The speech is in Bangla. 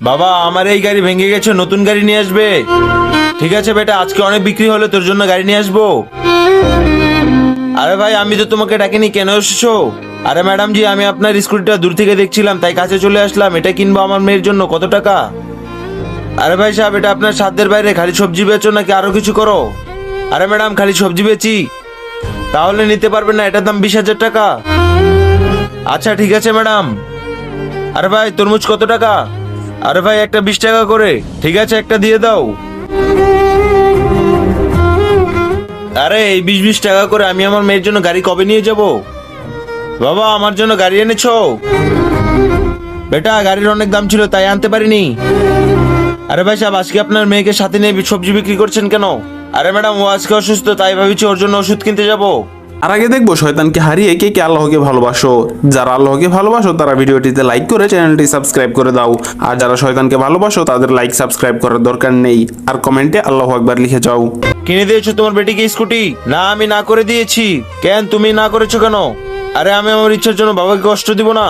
বাবা আমার এই গাড়ি ভেঙে গেছে, নতুন গাড়ি নিয়ে আসবে। ঠিক আছে বেটা, আজকে অনেক বিক্রি হলো, তোর জন্য গাড়ি নিয়ে আসবো। আরে ভাই আমি তো তোমাকে ডাকিনি, কেন এসেছো? আরে ম্যাডাম জি, আমি আপনার স্কুটিটা দূর থেকে দেখছিলাম তাই কাছে চলে আসলাম। এটা কিনবো আমার মেয়ের জন্য, কত টাকা? আরে ভাই সাহেব, এটা আপনার সাধ্যের বাইরে। খালি সবজি বেচো নাকি আরো কিছু করো? আরে ম্যাডাম খালি সবজি বেচি। তাহলে নিতে পারবেন না, এটার দাম 20,000 টাকা। আচ্ছা ঠিক আছে ম্যাডাম। আরে ভাই তরমুজ কত টাকা? আরে ভাই একটা 20 টাকা করে। ঠিক আছে একটা দিয়ে দাও। আরে এই 20 টাকা করে আমি আমার মেয়ের জন্য গাড়ি কবে নিয়ে যাব? বাবা আমার জন্য গাড়ি এনেছো? বেটা গাড়ির অনেক দাম ছিল তাই আনতে পারিনি। আরে ভাই সাহেব, আজকে আপনার মেয়েকে সাথে নিয়ে সবজি বিক্রি করছেন কেন? আরে ম্যাডাম ও আজকে অসুস্থ তাই ভাবছি ওর জন্য ওষুধ কিনতে যাব। আর আগে দেখবো শয়তানকে হারিয়ে কে কে আল্লাহকে ভালোবাসো। যারা আল্লাহকে ভালোবাসো তারা ভিডিওটিতে লাইক করে চ্যানেলটি সাবস্ক্রাইব করে দাও। আর যারা শয়তানকে ভালোবাসো তাদের লাইক সাবস্ক্রাইব করার দরকার নেই। আর কমেন্টে আল্লাহু আকবার লিখে যাও। কিনে দিয়েছো তোমার বেটিকে স্কুটি? না আমি না করে দিয়েছি। কেন তুমি না করেছো কেন? আরে আমি আমার ইচ্ছার জন্য বাবাকে কষ্ট দিব না।